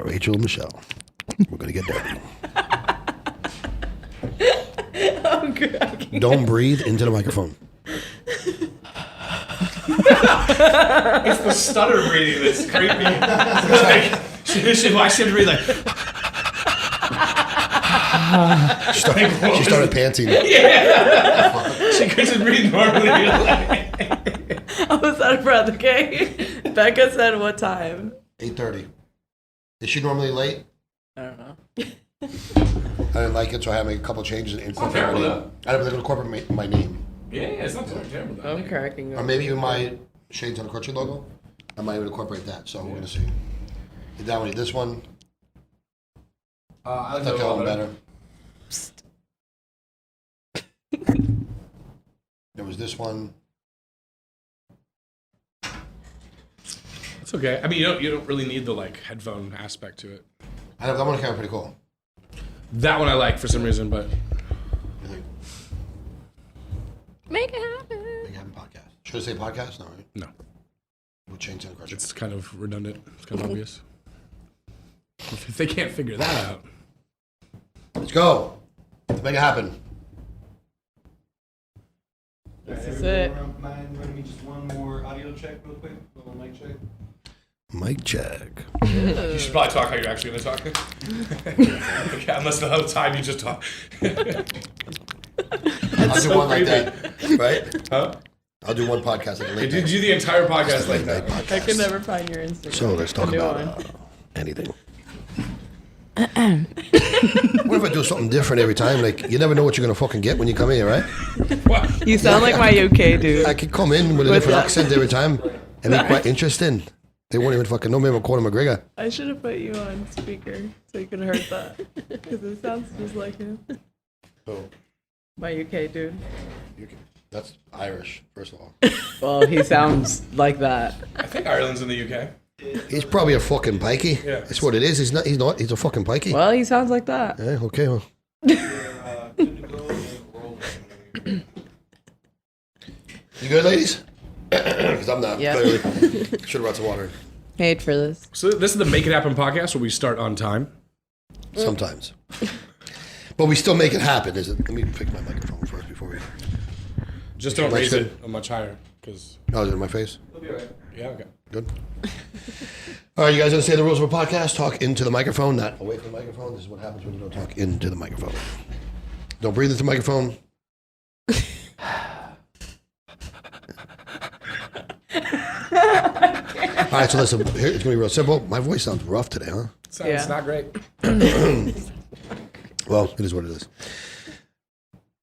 Rachel and Michelle. We're going to get dirty. Oh, God. Don't breathe into the microphone. It's the stutter breathing that's creepy. Why should breathe like? She started panting. Yeah. She couldn't breathe normally. I was out of breath, okay? Becca said what time? 8:30. Is she normally late? I don't know. I didn't like it, so I had to make a couple changes and incorporate my name. I had to incorporate my name. Yeah, it's not terrible. Though. I'm cracking Or up. maybe even my Shades on the Crutchy logo. I might even incorporate that, so we're going to see. You down with this one? I like that one better. There was this one. It's okay. I mean, you don't really need the like headphone aspect to it. I know that one kind of pretty cool. That one I like for some reason, but I think Make it happen. Make It Happen podcast. Should I say podcast? No, right? no, We'll change that. it's kind of redundant. It's kind of obvious. If they can't figure that out, Let's go. Let's make it happen. This is it. Mind running me just one more audio check real quick? A little mic check? Mic check. you should probably talk how you're actually going to talk. Okay, unless the whole time you just talk. I'll do one like that, right? Huh? I'll do one podcast like a late Did night. you do the entire podcast like Late night that? podcast. I can never find your Instagram. So let's talk A new about one. anything. What if I do something different every time? Like, you never know what you're going to fucking get when you come in, right? What? You sound like my UK dude. I could come in with a What's different that? accent every time and be quite interesting. They won't even fucking know me. I'm Conor McGregor. I should have put you on speaker so you could have heard that. Because it sounds just like him. Oh, My UK dude. that's Irish, first of all. Well, he sounds like that. I think Ireland's in the UK. He's probably a fucking pikey. Yeah. That's what it is. He's not. He's a fucking pikey. Well, he sounds like that. Yeah, okay. Well. Good to go and roll. You good, ladies? Because I'm not. Yeah. Clearly. Should have brought some water. Paid for this. So this is the Make It Happen podcast where we start on time. Sometimes. But we still make it happen. Let me pick my microphone first before we. Just don't That's raise good. it much higher, because Oh, is it in my face? It'll be alright. yeah, okay. Good. All right, you guys understand the rules of a podcast? Talk into the microphone, not away from the microphone. This is what happens when you don't talk into the microphone. Don't breathe into the microphone. All right, so listen, here, it's going to be real simple. My voice sounds rough today, huh? Sounds Yeah. not great. Well, it is what it is.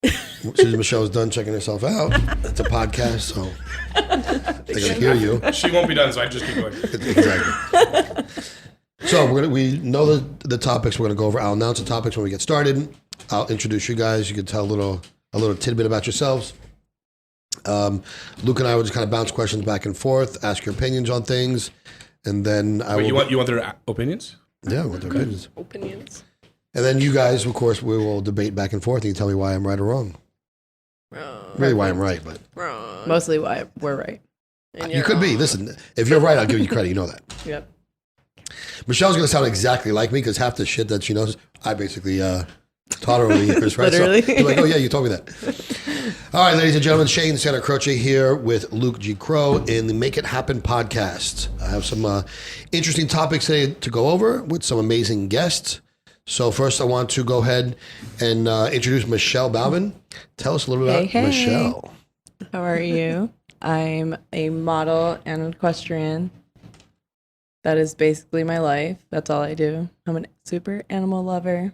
As soon as Michelle's done checking herself out, it's a podcast, so they're going to hear you. She won't be done, so I just keep going. Exactly. So we know the topics we're going to go over. I'll announce the topics when we get started. I'll introduce you guys. You can tell a little tidbit about yourselves. Luke and I will just kind of bounce questions back and forth, ask your opinions on things, and then I Wait, will. you want their opinions? Yeah, I want their opinions. Opinions. And then you guys, of course, we will debate back and forth, and you tell me why I'm right or wrong. Really, why I'm right, but Wrong. Mostly why we're right. And you you're could be. wrong. Listen, if you're right, I'll give you credit. You know that. Yep. Michelle's going to sound exactly like me because half the shit that she knows, I basically taught her over the years, right? Literally. So you're like, oh, yeah, you told me that. All right, ladies and gentlemen, Shane SantaCroce here with Luke G. Crow in the Make It Happen podcast. I have some interesting topics today to go over with some amazing guests. So first, I want to go ahead and introduce Michelle Balvin. Tell us a little bit about Hey. Michelle. How are you? I'm a model and an equestrian. That is basically my life. That's all I do. I'm a super animal lover.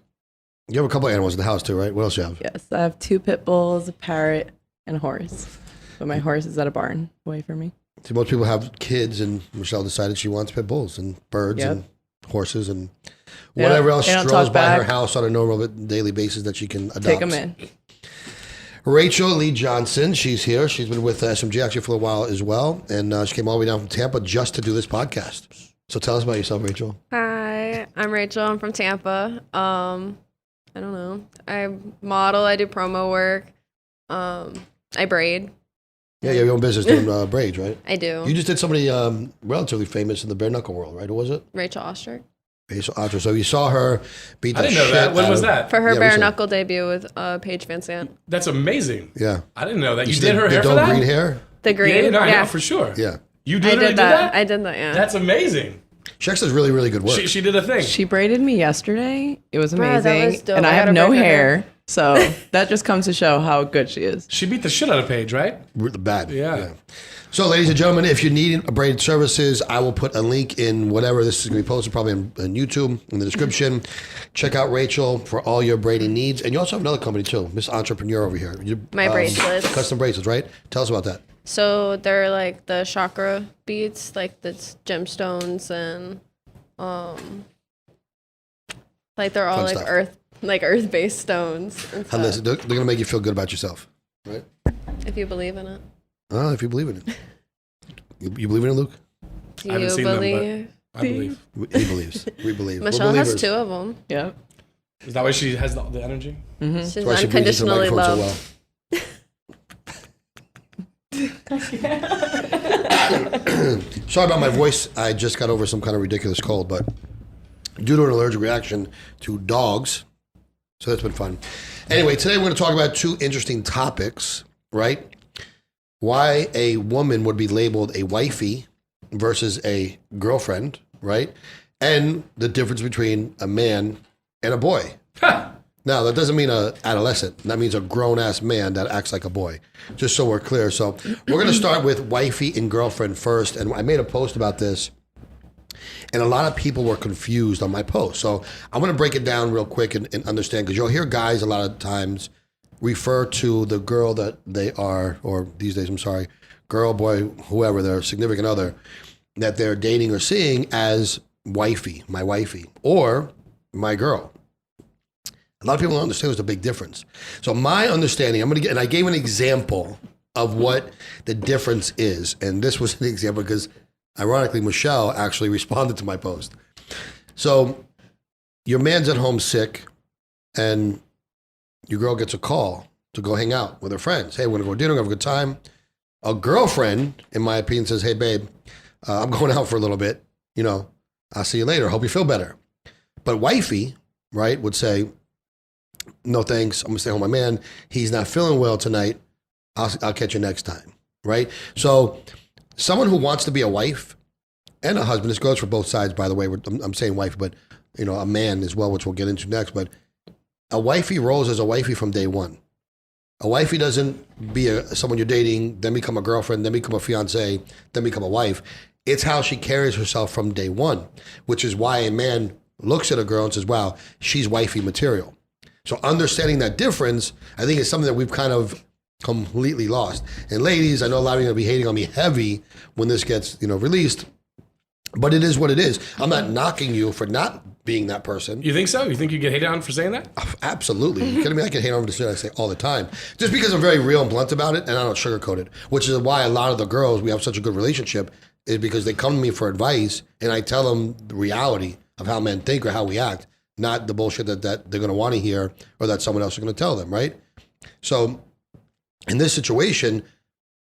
You have a couple of animals in the house too, right? What else you have? Yes, I have 2 pit bulls, a parrot, and a horse. But my horse is at a barn away from me. See, most people have kids, and Michelle decided she wants pit bulls and birds Yep. and horses and They whatever don't- else they don't strolls talk by her back. house on a normal daily basis that she can adopt. Take them in. Rachel Lee Johnson, she's here. She's been with SMG actually for a while as well, and she came all the way down from Tampa just to do this podcast. So tell us about yourself, Rachel. Hi, I'm Rachel. I'm from Tampa. I don't know. I model. I do promo work. I braid. Yeah, you have your own business doing braids, right? I do. You just did somebody relatively famous in the bare knuckle world, right? Who was it? Rachel Ostrich. Rachel Otter. So you saw her beat the I didn't know shit that. When out was of- that? For her Yeah, bare recently. knuckle debut with Paige Van Sant. That's amazing. Yeah. I didn't know that. You See did the- her the hair for dull that? green hair? The green. Yeah, no, I know for sure. Yeah. You I literally did that. I did that, yeah. That's amazing. She actually does really, really good work. She did a thing. She braided me yesterday. It was Bruh, amazing. that was dope. And I I have gotta no braid her hair. hair. So that just comes to show how good she is. She beat the shit out of Paige, right? Bad. Yeah. So, ladies and gentlemen, if you need braided services, I will put a link in whatever this is going to be posted, probably on YouTube in the description. Check out Rachel for all your braiding needs. And you also have another company, too, Miss Entrepreneur over here. My bracelets. Custom bracelets, right? Tell us about that. So they're like the chakra beads, like the gemstones and like they're all Fun like stuff. earth-based stones and And listen, stuff. they're going to make you feel good about yourself, right? If you believe in it. Oh, if you believe in it. You believe in it, Luke? Do I haven't you seen them, but- believe? I believe. He believes. We believe. We're Michelle has believers. 2 of them. Yep. Is that why she has the energy? She's That's why she breathes into the unconditionally microphone loved. so well. Sorry about my voice. I just got over some kind of ridiculous cold, but due to an allergic reaction to dogs, so that's been fun. Anyway, today we're going to talk about 2 interesting topics, right? Why a woman would be labeled a wifey versus a girlfriend, right? And the difference between a man and a boy. Now, that doesn't mean an adolescent. That means a grown-ass man that acts like a boy, just so we're clear. So we're going to start with wifey and girlfriend first. And I made a post about this, and a lot of people were confused on my post. So I'm going to break it down real quick and understand, because you'll hear guys a lot of times refer to the girl that they are, or these days, I'm sorry, girl, boy, whoever, their significant other, that they're dating or seeing as wifey, my wifey, or my girl. A lot of people don't understand there's a big difference. So my understanding, and I gave an example of what the difference is. And this was an example because, ironically, Michelle actually responded to my post. So your man's at home sick, and your girl gets a call to go hang out with her friends. Hey, we're going to go to dinner, have a good time. A girlfriend, in my opinion, says, hey, babe, I'm going out for a little bit. You know, I'll see you later. Hope you feel better. But wifey, right, would say, no thanks, I'm going to stay home with my man. He's not feeling well tonight. I'll catch you next time, right? So someone who wants to be a wife and a husband, this goes for both sides, by the way. I'm saying wife, but, you know, a man as well, which we'll get into next. But a wifey rolls as a wifey from day one. A wifey doesn't be someone you're dating, then become a girlfriend, then become a fiance, then become a wife. It's how she carries herself from day one, which is why a man looks at a girl and says, wow, she's wifey material. So understanding that difference, I think, is something that we've kind of completely lost. And ladies, I know a lot of you are going to be hating on me heavy when this gets, released, but it is what it is. I'm not knocking you for not being that person. You think so? You think you get hated on for saying that? Absolutely. You kidding me? I can hate on the shit I say all the time. Just because I'm very real and blunt about it, and I don't sugarcoat it, which is why a lot of the girls, we have such a good relationship, is because they come to me for advice, and I tell them the reality of how men think or how we act, not the bullshit that they're going to want to hear or that someone else is going to tell them, right? So in this situation,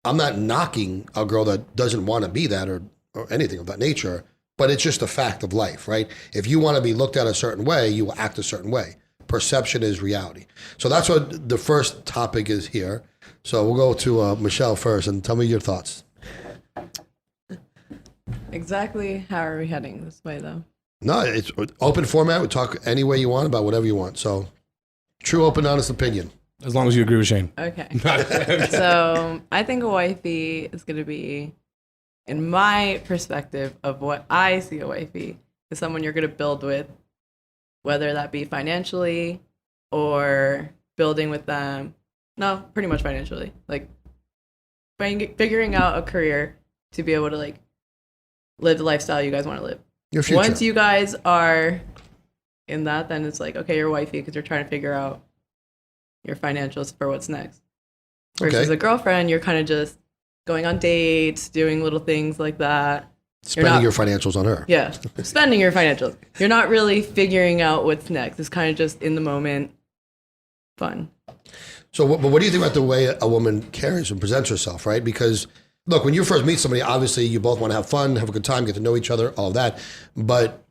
I'm not knocking a girl that doesn't want to be that or anything of that nature, but it's just a fact of life, right? If you want to be looked at a certain way, you will act a certain way. Perception is reality. So that's what the first topic is here. So we'll go to Michelle first, and tell me your thoughts. Exactly how are we heading this way, though? No, it's open format. We talk any way you want about whatever you want. So true, open, honest opinion. As long as you agree with Shane. Okay. So I think a wifey is going to be, in my perspective of what I see a wifey, is someone you're going to build with, whether that be financially or building with them. No, pretty much financially. Like figuring out a career to be able to like live the lifestyle you guys want to live. Your future. Once you guys are in that, then it's like, okay, you're wifey because you're trying to figure out your financials for what's next. Versus Okay. a girlfriend, you're kind of just going on dates, doing little things like that. Spending your financials on her. Yeah, spending your financials. You're not really figuring out what's next. It's kind of just in the moment, fun. So what do you think about the way a woman carries and presents herself, right? Because, look, when you first meet somebody, obviously you both want to have fun, have a good time, get to know each other, all of that. But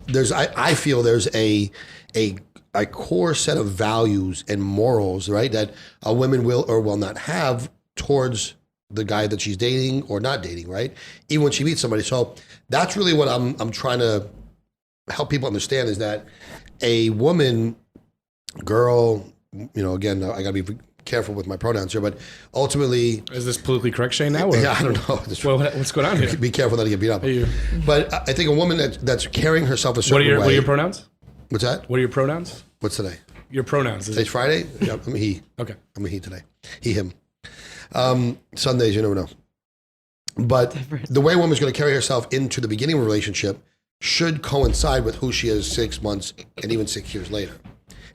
I feel there's a core set of values and morals, right, that a woman will or will not have towards the guy that she's dating or not dating, right? Even when she meets somebody. So that's really what I'm trying to help people understand, is that a woman, girl, again, I gotta be careful with my pronouns here, but ultimately, Is this politically correct, Shane? Now, or? yeah, I don't know. What's going on here? Be careful not to get beat up. But I think a woman that's carrying herself a certain way. What are your pronouns? What's that? What are your pronouns? What's today? Your pronouns. Today's Friday? Yeah, I'm a he. Okay. I'm a he today. He, him. Sundays, you never know. But the way a woman's going to carry herself into the beginning of a relationship should coincide with who she is 6 months and even 6 years later.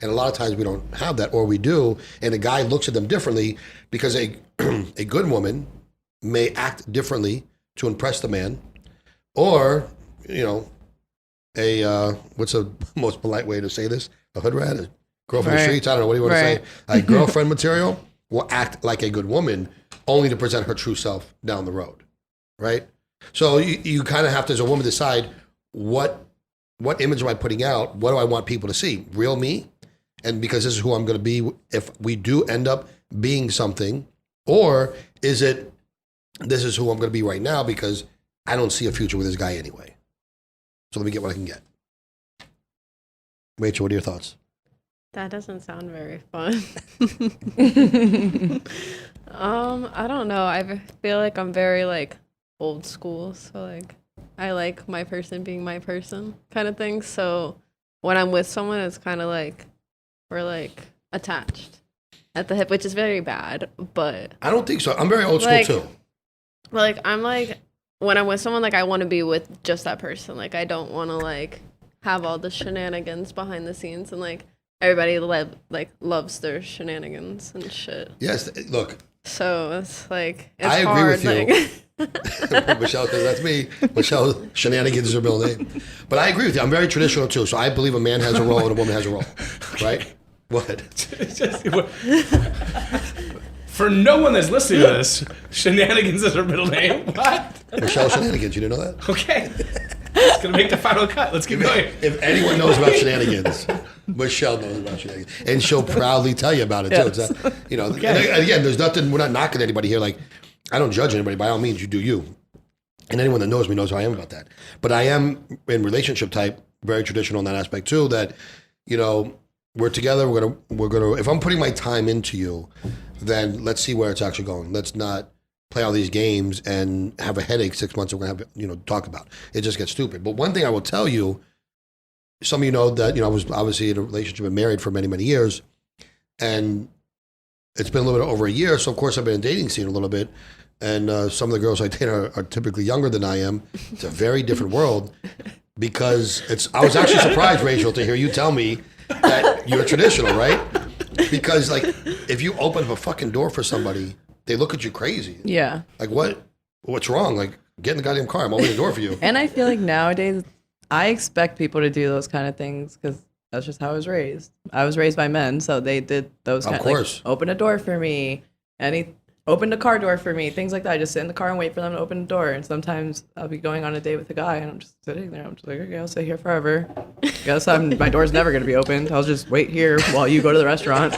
And a lot of times we don't have that, or we do, and a guy looks at them differently because a good woman may act differently to impress the man, or, what's a most polite way to say this? A hood rat, a girl from the streets, I don't know, what do you want to say? A girlfriend material will act like a good woman only to present her true self down the road, right? So you kind of have to, as a woman, decide what image am I putting out? What do I want people to see? Real me? And because this is who I'm going to be if we do end up being something, or is it, this is who I'm going to be right now because I don't see a future with this guy anyway. So let me get what I can get. Rachel, what are your thoughts? That doesn't sound very fun. I don't know. I feel like I'm very like old school. So like I like my person being my person kind of thing. So when I'm with someone, it's kind of like we're like attached at the hip, which is very bad. But I don't think so. I'm very old school too. Like I'm like, when I'm with someone, like I want to be with just that person. Like I don't want to like have all the shenanigans behind the scenes, and like everybody loves their shenanigans and shit. Yes, look. So it's like it's I agree hard, with you. Michelle, because that's me. Michelle, shenanigans is her middle name. But I agree with you. I'm very traditional too. So I believe a man has a role and a woman has a role. Right? What? For no one that's listening to this, shenanigans is her middle name. What? Michelle Shenanigans, you didn't know that? Okay. It's going to make the final cut. Let's keep going. If anyone knows about shenanigans, Michelle knows about shenanigans. And she'll proudly tell you about it, too. It's okay. And again, there's nothing, we're not knocking anybody here. Like, I don't judge anybody. By all means, you do you. And anyone that knows me knows how I am about that. But I am, in relationship type, very traditional in that aspect, too, that, we're together, we're gonna, if I'm putting my time into you, then let's see where it's actually going. Let's not play all these games and have a headache 6 months we're going to have, talk about. It just gets stupid. But one thing I will tell you, some of you know that, I was obviously in a relationship and married for many, many years. And it's been a little bit over a year. So, of course, I've been in the dating scene a little bit. And some of the girls I date are typically younger than I am. It's a very different world because I was actually surprised, Rachel, to hear you tell me that you're traditional, right? Because, like, if you open up a fucking door for somebody, they look at you crazy. Yeah. Like, what's wrong? Like, get in the goddamn car. I'm opening the door for you. And I feel like nowadays, I expect people to do those kind of things because that's just how I was raised. I was raised by men, so they did those kind of course. Like, open a door for me. Opened a car door for me, things like that. I just sit in the car and wait for them to open the door. And sometimes I'll be going on a date with a guy and I'm just sitting there. I'm just like, okay, I'll sit here forever. Guess my door's never going to be opened. I'll just wait here while you go to the restaurant.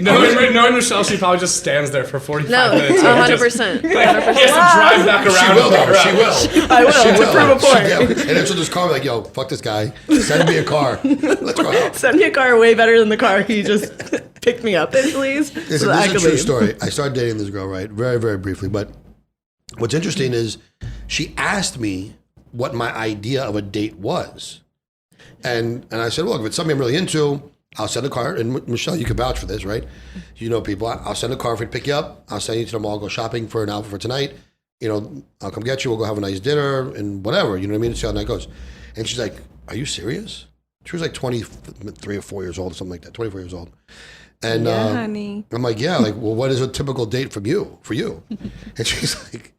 Knowing Michelle, she probably just stands there for 45 minutes. 100%. 100%. He has to drive back around. She will, though. She will. I will, to prove a point. Yeah. And then she'll just call me like, yo, fuck this guy. Send me a car. Let's go out. Send me a car way better than the car he just picked me up in, please. Listen, this is a true story. I started dating this girl, right? Very, very briefly. But what's interesting is she asked me what my idea of a date was. And I said, well, if it's something I'm really into, I'll send a car. And Michelle, you can vouch for this, right? You know people. I'll send a car for you to pick you up. I'll send you to the mall, go shopping for an outfit for tonight. I'll come get you. We'll go have a nice dinner and whatever. You know what I mean? See how that goes. And she's like, are you serious? She was like 23 or 4 years old or something like that, 24 years old. And honey. I'm like, yeah, like, well, what is a typical date for you? And she's like,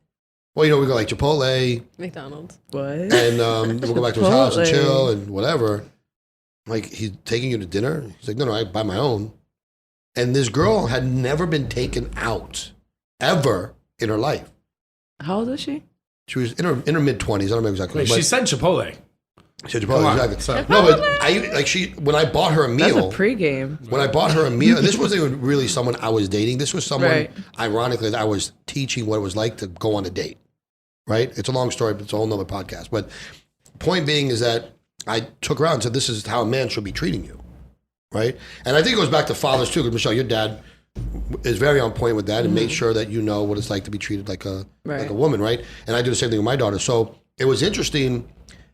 well, we go like Chipotle. McDonald's. What? And we'll go back to his house and chill and whatever. I'm like, he's taking you to dinner? He's like, no, I buy my own. And this girl had never been taken out ever in her life. How old is she? She was in her mid 20s. I don't remember exactly. Wait, she said Chipotle. She said Chipotle, on, exactly. so- No, but when I bought her a That's meal. a pregame. When I bought her a meal, and this wasn't even really someone I was dating. This was someone, Right. ironically, that I was teaching what it was like to go on a date. Right? It's a long story, but it's a whole nother podcast. But point being is that I took her out and said, this is how a man should be treating you. Right? And I think it goes back to fathers too, because Michelle, your dad is very on point with that and make sure that you know what it's like to be treated like a woman, right? And I do the same thing with my daughter. So it was interesting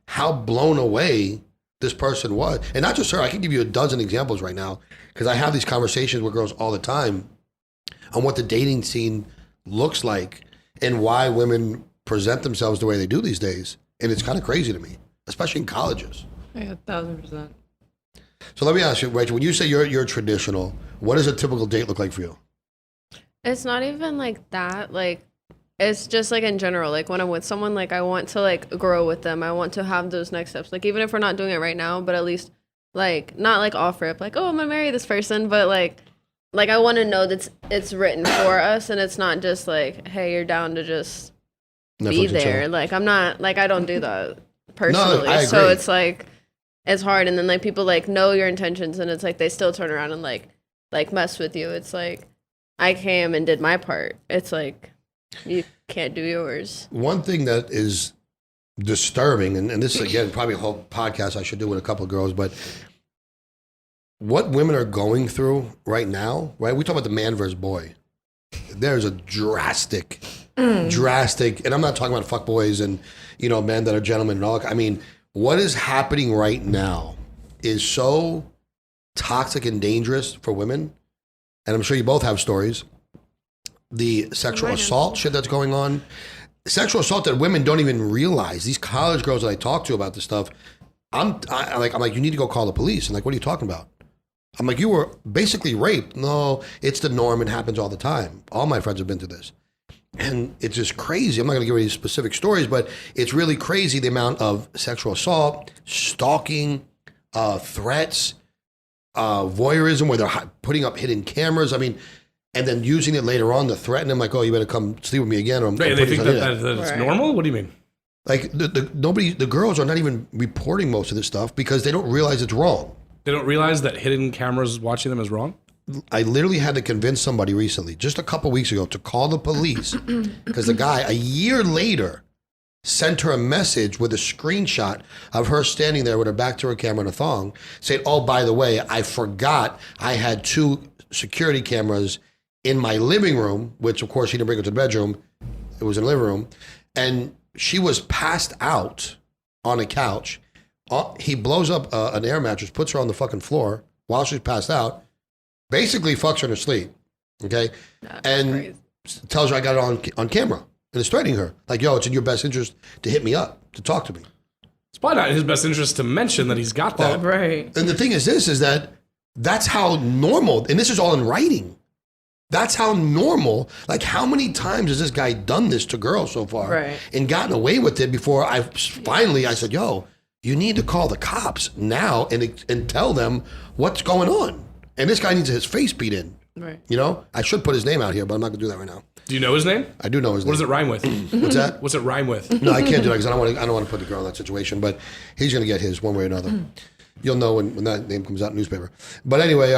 how blown away this person was. And not just her, I can give you a dozen examples right now, because I have these conversations with girls all the time on what the dating scene looks like and why women present themselves the way they do these days. And it's kind of crazy to me, especially in colleges. Yeah, 1,000%. So let me ask you, Rachel, when you say you're traditional, what does a typical date look like for you? It's not even like that. Like, it's just like in general. Like when I'm with someone, like I want to like grow with them. I want to have those next steps. Like even if we're not doing it right now, but at least like not like off rip, like, oh, I'm gonna marry this person, but like I want to know that it's written for us, and it's not just like, hey, you're down to just Netflix be and there. chill. Like I'm not like I don't do that personally. I So agree. it's like it's hard, and then like people like know your intentions, and it's like they still turn around and like mess with you. It's like I came and did my part. It's like you can't do yours. One thing that is disturbing, and this is again probably a whole podcast I should do with a couple of girls, but what women are going through right now, right? We talk about the man versus boy. There's a drastic, and I'm not talking about fuckboys and, you know, men that are gentlemen and all. I mean, what is happening right now is so toxic and dangerous for women. And I'm sure you both have stories. The sexual assault shit that's going on. Sexual assault that women don't even realize. These college girls that I talk to about this stuff, I'm like, you need to go call the police. And like, what are you talking about? I'm like, you were basically raped. No, it's the norm. It happens all the time. All my friends have been through this. And it's just crazy. I'm not going to give you any specific stories, but it's really crazy the amount of sexual assault, stalking, threats, voyeurism, where they're putting up hidden cameras. I mean, and then using it later on to threaten them, like, oh, you better come sleep with me again. Or I'm Wait, they think that it's Right. normal? What do you mean? like the girls are not even reporting most of this stuff because they don't realize it's wrong. They don't realize that hidden cameras watching them is wrong? I literally had to convince somebody recently, just a couple weeks ago, to call the police because the guy, a year later, sent her a message with a screenshot of her standing there with her back to her camera and a thong, saying, oh, by the way, I forgot I had 2 security cameras in my living room, which, of course, he didn't bring her to the bedroom. It was in the living room. And she was passed out on a couch. He blows up an air mattress, puts her on the fucking floor while she's passed out, basically fucks her in her sleep, okay? And tells her I got it on camera and is threatening her. Like, yo, it's in your best interest to hit me up, to talk to me. It's probably not in his best interest to mention that he's got that. Right. And the thing is this, is that that's how normal, and this is all in writing. That's how normal, like how many times has this guy done this to girls so far Right. and gotten away with it before I said, yo, you need to call the cops now and tell them what's going on. And this guy needs his face beat in. Right. You know, I should put his name out here, but I'm not gonna do that right now. Do you know his name? I do know his name. What does it rhyme with? What's that? What's it rhyme with? No, I can't do that because I don't want to put the girl in that situation. But he's gonna get his one way or another. You'll know when that name comes out in the newspaper. But anyway,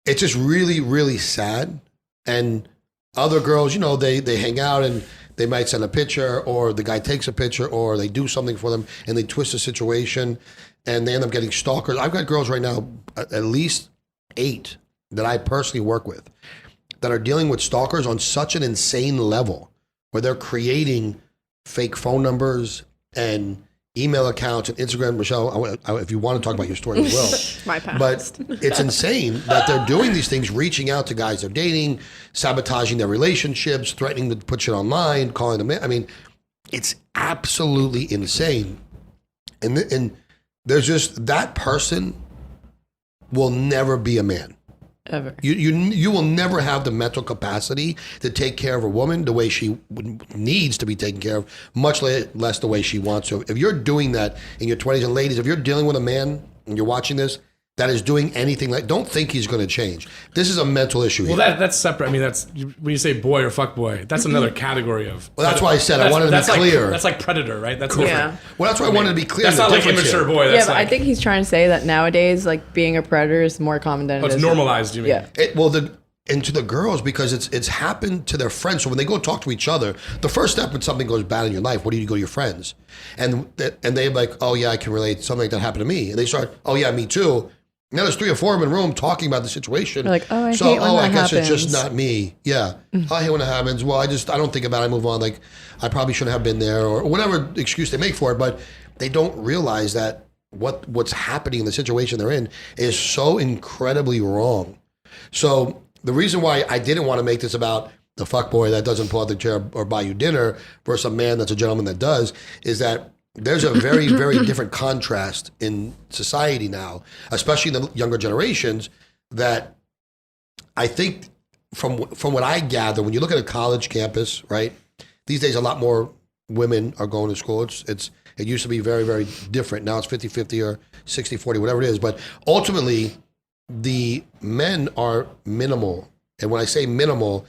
it's just really, really sad. And other girls, you know, they hang out and they might send a picture, or the guy takes a picture, or they do something for them and they twist the situation and they end up getting stalkers. I've got girls right now, at least 8 that I personally work with, that are dealing with stalkers on such an insane level where they're creating fake phone numbers and email accounts and Instagram. Michelle, if you want to talk about your story, we will. My past. But it's insane that they're doing these things, reaching out to guys they're dating, sabotaging their relationships, threatening to put shit online, calling them in. I mean, it's absolutely insane. And there's just, that person will never be a man. Ever. You will never have the mental capacity to take care of a woman the way she needs to be taken care of, much less the way she wants to. If you're doing that in your 20s, and ladies, if you're dealing with a man and you're watching this, that is doing anything like, don't think he's going to change. This is a mental issue. Well, here. that's separate. I mean, when you say boy or fuck boy, that's another category of. Well, that's why I said I wanted to be clear. That's like predator, right? That's Yeah. different. Well, that's why I wanted to be clear. That's the not like difference immature here. boy. That's Yeah, but I think he's trying to say that nowadays, like being a predator is more common than it it's is. normalized. You mean? Yeah. And to the girls, because it's happened to their friends. So when they go talk to each other, the first step when something goes bad in your life, what do? You go to your friends, and they're like, oh yeah, I can relate. Something like that happened to me, and they start, oh yeah, me too. Now there's 3 or 4 of them in the room talking about the situation. They're like, oh, I so hate when I that guess it's just happens. not me. Yeah, I hate when it happens. Well, I don't think about it. I move on. Like I probably shouldn't have been there, or whatever excuse they make for it. But they don't realize that what's happening in the situation they're in is so incredibly wrong. So the reason why I didn't want to make this about the fuckboy that doesn't pull out the chair or buy you dinner versus a man that's a gentleman that does is that there's a very, very different contrast in society now, especially in the younger generations, that I think from what I gather, when you look at a college campus, right, these days a lot more women are going to school. It used to be very, very different. Now it's 50-50 or 60-40, whatever it is. But ultimately, the men are minimal. And when I say minimal,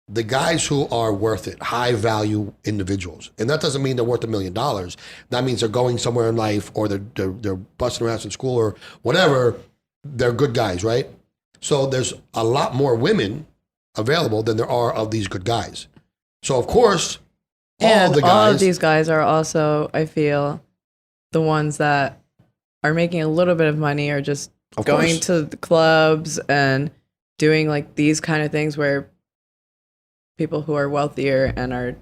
the guys who are worth it, high value individuals. And that doesn't mean they're worth $1 million. That means they're going somewhere in life or they're busting around in school or whatever. They're good guys, right? So there's a lot more women available than there are of these good guys. So of course, And all of these guys are also, I feel, the ones that are making a little bit of money or just Of going course. to the clubs and doing like these kind of things where people who are wealthier and are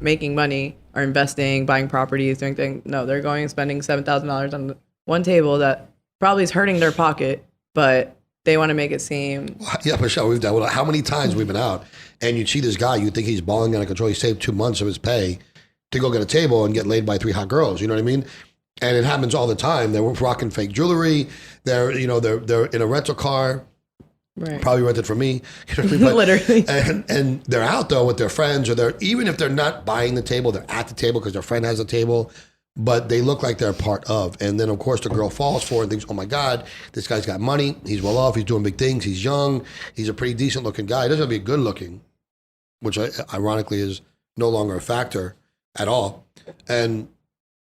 making money are investing, buying properties, doing things. No, they're going and spending $7,000 on one table that probably is hurting their pocket, but they want to make it seem. Yeah, Michelle, we've done. Well, how many times we've been out and you see this guy, you think he's balling out of control. He saved 2 months of his pay to go get a table and get laid by 3 hot girls. You know what I mean? And it happens all the time. They're rocking fake jewelry. They're in a rental car. Right. Probably rented from me. You know what I mean? But- Literally. And they're out though with their friends, or even if they're not buying the table, they're at the table because their friend has a table, but they look like they're part of. And then of course the girl falls for it and thinks, oh my God, this guy's got money. He's well off. He's doing big things. He's young. He's a pretty decent looking guy. He doesn't have to be good looking, which ironically is no longer a factor at all. And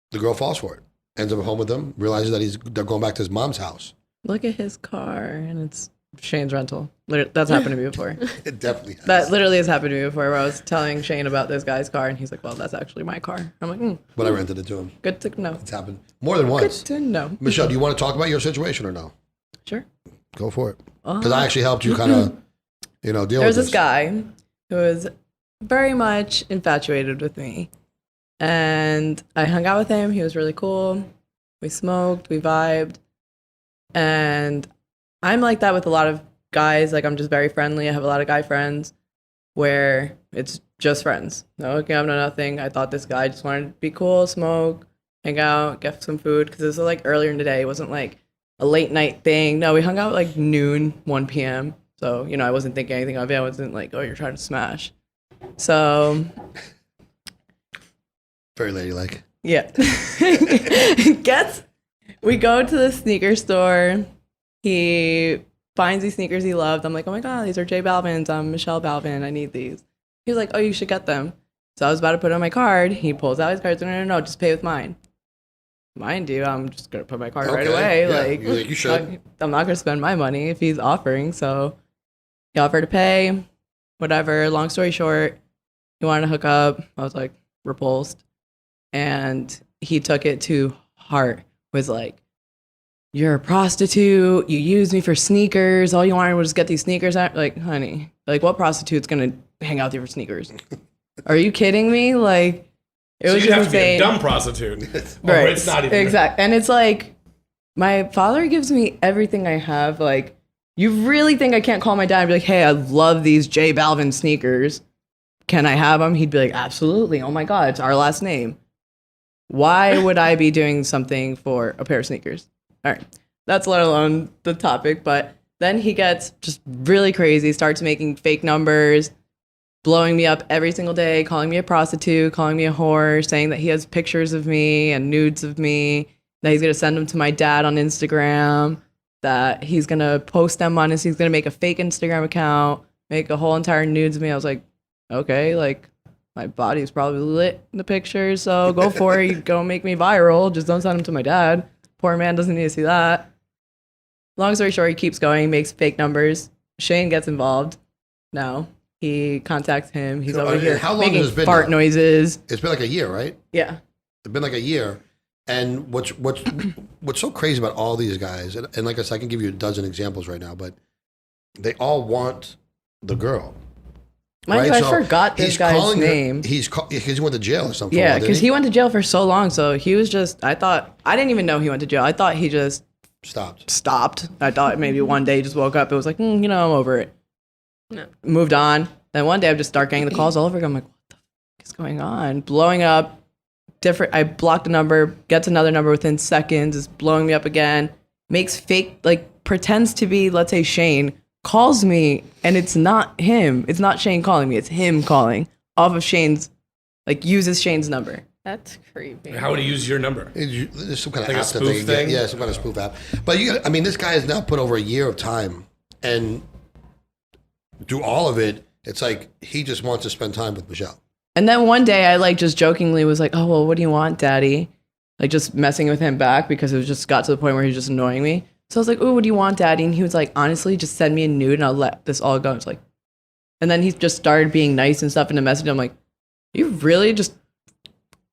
the girl falls for it, ends up at home with him, realizes that they're going back to his mom's house. Look at his car, and it's Shane's rental. That's happened to me before. It definitely has. That literally has happened to me before, where I was telling Shane about this guy's car, and he's like, well, that's actually my car. I'm like, But I rented it to him. good to know. It's happened more than Good once. to know. Michelle, do you want to talk about your situation or no? Sure. Go for it. Because I actually helped you kind of, deal There with was this guy who was very much infatuated with me. And I hung out with him. He was really cool. We smoked, we vibed. And I'm like that with a lot of guys. Like, I'm just very friendly. I have a lot of guy friends where it's just friends. No hooking up, no nothing. I thought this guy just wanted to be cool, smoke, hang out, get some food. Because this was like earlier in the day. It wasn't like a late night thing. No, we hung out like noon, 1 p.m. So, I wasn't thinking anything of it. I wasn't like, oh, you're trying to smash. So, very ladylike. yeah. We go to the sneaker store. He finds these sneakers he loved. I'm like, oh my God, these are J Balvin's. I'm Michelle Balvin. I need these. He was like, oh, you should get them. So I was about to put on my card. He pulls out his card. No, just pay with mine. Mind you, I'm just going to put my card right away. Yeah, Like, you should. I'm not going to spend my money if he's offering. So he offered to pay, whatever. Long story short, he wanted to hook up. I was like, repulsed. And he took it to heart. Was like, you're a prostitute. You used me for sneakers. All you wanted was get these sneakers out. Like, honey, like, what prostitute's going to hang out with you for sneakers? Are you kidding me? Like, it So was you'd just have to be a insane. dumb prostitute. Right. Or it's not even. Exactly. And it's like, my father gives me everything I have. Like, you really think I can't call my dad and be like, hey, I love these J Balvin sneakers. Can I have them? He'd be like, absolutely. Oh my God, it's our last name. Why would I be doing something for a pair of sneakers? All right. That's let alone the topic. But then he gets just really crazy, starts making fake numbers, blowing me up every single day, calling me a prostitute, calling me a whore, saying that he has pictures of me and nudes of me that he's gonna send them to my dad on Instagram, that he's gonna post them on he's gonna make a fake Instagram account, make a whole entire nudes of me. I was like, okay, like my body's probably lit in the picture, so go for it. You go make me viral. Just don't send them to my dad. Poor man doesn't need to see that. Long story short, he keeps going, makes fake numbers. Shane gets involved. No, he contacts him. He's over here how long making has it been fart now? noises. It's been like a year, right? Yeah. It's been like a year. And what's so crazy about all these guys, and like I said, I can give you a dozen examples right now, but they all want the girl. Mind you, I forgot this guy's name. Because he went to jail or something. Yeah, because he went to jail for so long. So he was just, I didn't even know he went to jail. I thought he just stopped. I thought maybe one day he just woke up and was like, I'm over it. No. Moved on. Then one day I just start getting the calls all over again. I'm like, what the fuck is going on? Blowing up. I blocked a number, gets another number within seconds, is blowing me up again, makes fake, like pretends to be, let's say Shane, calls me, and it's not him. It's not Shane calling me. It's him calling off of Shane's, like uses Shane's number. That's creepy. How would he use your number? There's some kind of Like a app spoof that they thing? Yeah, some kind of spoof app. But this guy has now put over a year of time, and through all of it, it's like he just wants to spend time with Michelle. And then one day I like just jokingly was like, oh, well, what do you want, daddy? Like just messing with him back because it was just got to the point where he was just annoying me. So I was like, oh, what do you want, daddy? And he was like, honestly, just send me a nude and I'll let this all go. It's like, and then he just started being nice and stuff in the message. I'm like, you really just,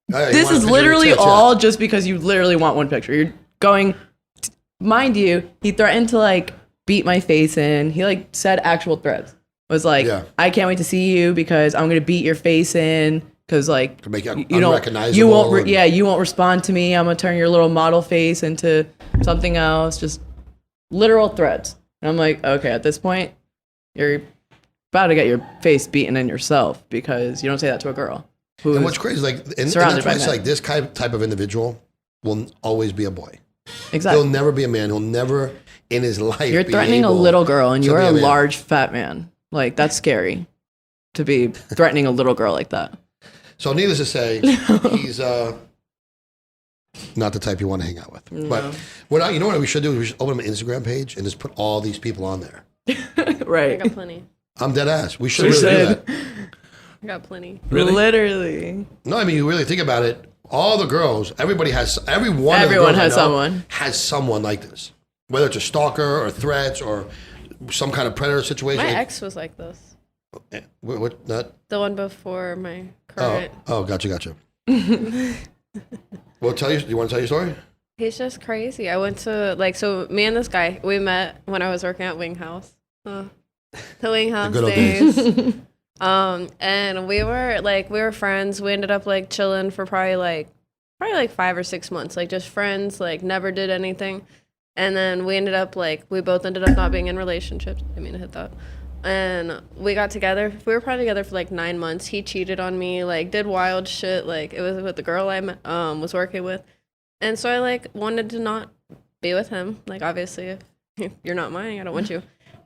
this is literally all just because you literally want one picture. You're going, mind you, he threatened to like beat my face in. He like said actual threats. Was like, I can't wait to see you because I'm gonna beat your face in because like to make it you unrecognizable. You won't, you won't respond to me. I'm gonna turn your little model face into something else. Just literal threats. And I'm like, okay, at this point, you're about to get your face beaten in yourself because you don't say that to a girl. And what's crazy, like, and that's why it's like this type of individual will always be a boy. Exactly. He'll never be a man. He'll never in his life. You're threatening a little girl, and you're a large fat man. Like, that's scary to be threatening a little girl like that. So needless to say, he's not the type you want to hang out with. No. But you know what we should do? We should open an Instagram page and just put all these people on there. Right. I got plenty. I'm dead ass. We should really do that. I got plenty. Really? Literally. No, I mean, you really think about it. All the girls, everyone has someone like this. Whether it's a stalker or threats or some kind of predator situation. My ex was like this. What? Not? The one before my current. Oh, gotcha. Well, do you want to tell your story? He's just crazy. I went to, so me and this guy, we met when I was working at Wing House. The Wing House days. And we were friends. We ended up, chilling for probably 5 or 6 months. Just friends, never did anything. And then we ended up, we both ended up not being in relationships. I mean, I hit that. And we got together. We were probably together for 9 months. He cheated on me, did wild shit. It was with the girl I was working with. And so I wanted to not be with him. Obviously, if you're not mine, I don't want you.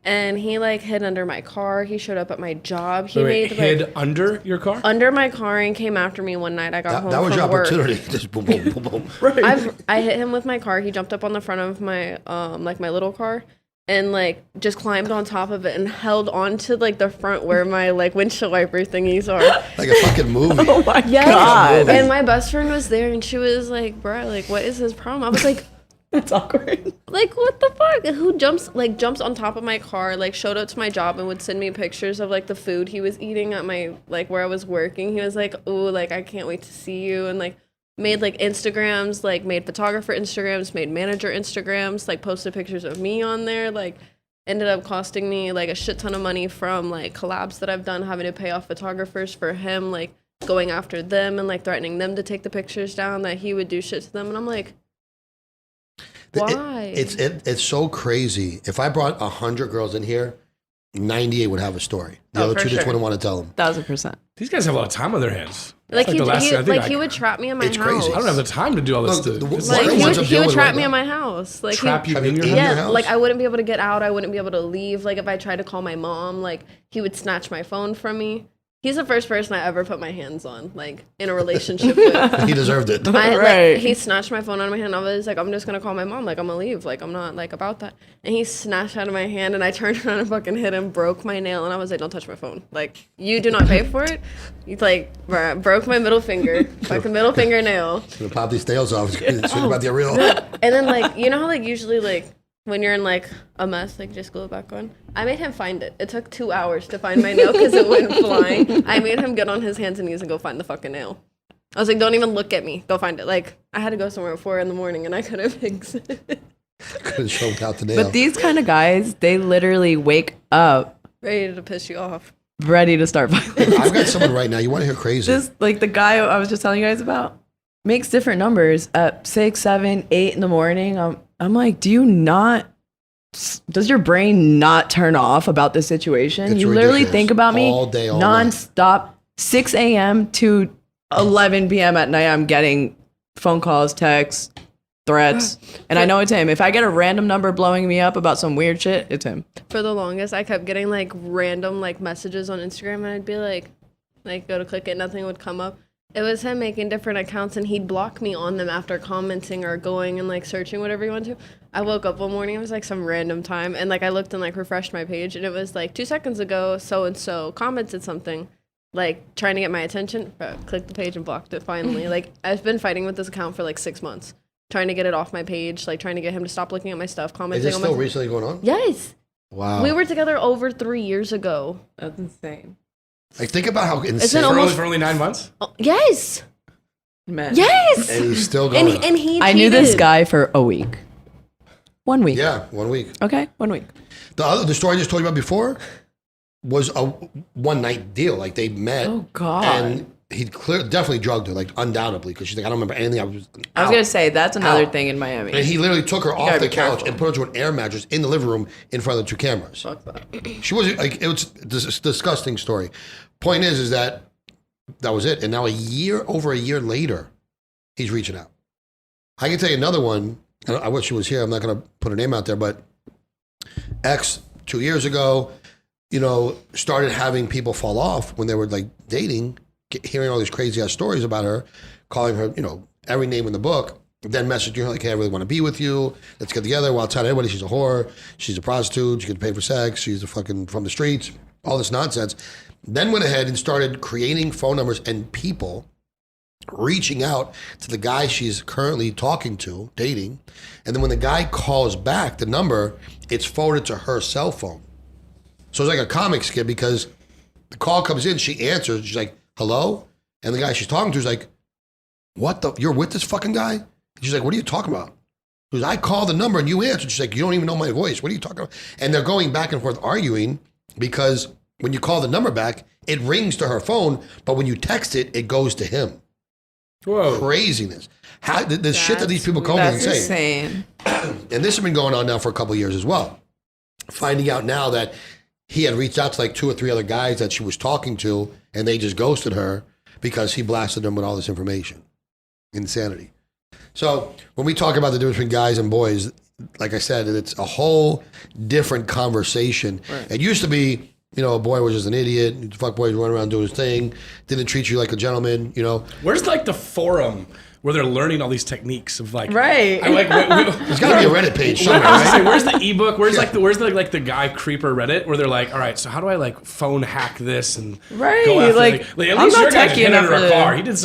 And he hid under my car. He showed up at my job. He hid under your car? Under my car and came after me one night. I got home from work. That was your opportunity. Just boom, boom, boom, boom. Right. I hit him with my car. He jumped up on the front of my my little car and just climbed on top of it and held onto the front where my windshield wiper thingies are. Like a fucking movie. Oh my God. And my best friend was there and she was like, "Bro, what is his problem?" I was like, that's awkward. What the fuck? Who jumps on top of my car, showed up to my job and would send me pictures of the food he was eating at my where I was working. He was like, "Ooh, I can't wait to see you," and made Instagrams, made photographer Instagrams, made manager Instagrams, posted pictures of me on there, ended up costing me a shit ton of money from collabs that I've done, having to pay off photographers for him, going after them and threatening them to take the pictures down, that he would do shit to them. And I'm like, why? It's so crazy. If I brought 100 girls in here, 98 would have a story. The other two just wouldn't want to tell them. 1,000%. These guys have a lot of time on their hands. He would trap me in my house. Crazy. I don't have the time to do all this stuff. He would trap me in my house. Trap you in your house? I wouldn't be able to get out. I wouldn't be able to leave. If I tried to call my mom, he would snatch my phone from me. He's the first person I ever put my hands on, like, in a relationship with. He deserved it. Right. He snatched my phone out of my hand. I was like, I'm just going to call my mom. Like, I'm going to leave. Like, I'm not, like, about that. And he snatched out of my hand, and I turned around and fucking hit him, broke my nail, and I was like, don't touch my phone. Like, you do not pay for it. He's like, bruh, broke my middle finger, fucking middle fingernail. Gonna pop these nails off. It's about the real. And then, like, you know how, like, usually, like, when you're in, like, a mess, like, just glue it back on? I made him find it. It took 2 hours to find my nail because it went flying. I made him get on his hands and knees and go find the fucking nail. I was like, don't even look at me. Go find it. Like, I had to go somewhere at 4 a.m. and I couldn't fix it. Couldn't show out the nail. But these kind of guys, they literally wake up Ready to piss you off. ready to start violence. I've got someone right now. You want to hear crazy? This, like the guy I was just telling you guys about, makes different numbers at 6, 7, 8 in the morning. I'm like, does your brain not turn off about this situation? It's you literally ridiculous. think about me All day, all night. nonstop, 6 a.m. to 11 p.m. at night. I'm getting phone calls, texts, threats, and I know it's him. If I get a random number blowing me up about some weird shit, it's him. For the longest, I kept getting, like, random, like, messages on Instagram, and I'd be like, go to click it, nothing would come up. It was him making different accounts, and he'd block me on them after commenting or going and, like, searching whatever you want to. I woke up one morning, it was, like, some random time, and, like, I looked and, like, refreshed my page, and it was, like, 2 seconds ago, so-and-so commented something, like, trying to get my attention. Clicked the page and blocked it finally. Like, I've been fighting with this account for, like, 6 months, trying to get it off my page, like, trying to get him to stop looking at my stuff, Is commenting this on still my... recently going on? Yes! Wow. We were together over 3 years ago. That's insane. Like, think about how Isn't insane. it almost- For only 9 months? Oh, yes! Man. Yes! And he's still going. And he I knew this cheated. guy for a week. 1 week. Yeah, 1 week. Okay, 1 week. The story I just told you about before was a one night deal. Like they met. Oh, God. And he definitely drugged her, like undoubtedly, because she's like, I don't remember anything. I was gonna say that's another Out. thing in Miami. And he literally took her off gotta the be couch careful. and put her to an air mattress in the living room in front of the 2 cameras. Fuck that. She wasn't like, it was this disgusting story. Point is that was it. And now over a year later, he's reaching out. I can tell you another one. And I wish she was here. I'm not going to put her name out there, but ex 2 years ago, started having people fall off when they were like dating, hearing all these crazy ass stories about her, calling her, every name in the book, then messaging her like, hey, I really want to be with you. Let's get together. While telling everybody she's a whore, she's a prostitute, she gets paid for sex, she's a fucking from the streets, all this nonsense. Then went ahead and started creating phone numbers and people reaching out to the guy she's currently talking to, dating. And then when the guy calls back the number, it's forwarded to her cell phone. So it's like a comic skit because the call comes in, she answers, she's like, hello? And the guy she's talking to is like, you're with this fucking guy? And she's like, what are you talking about? He goes, I called the number and you answered. She's like, you don't even know my voice. What are you talking about? And they're going back and forth arguing because when you call the number back, it rings to her phone, but when you text it, it goes to him. Whoa. Craziness. The shit that these people come up with That's is insane. insane. And this has been going on now for a couple of years as well. Finding out now that he had reached out to like 2 or 3 other guys that she was talking to, and they just ghosted her because he blasted them with all this information. Insanity. So when we talk about the difference between guys and boys, like I said, it's a whole different conversation. Right. It used to be, a boy was just an idiot. The fuck boy was running around doing his thing. Didn't treat you like a gentleman, Where's like the forum where they're learning all these techniques of like Right. I like There's got to be a Reddit page somewhere, I was gonna say, right? where's the ebook? Where's like the guy creeper Reddit where they're like, all right, so how do I like phone hack this and Right, go after like, at I'm least not your guy just techie hid enough under for a this. car. He did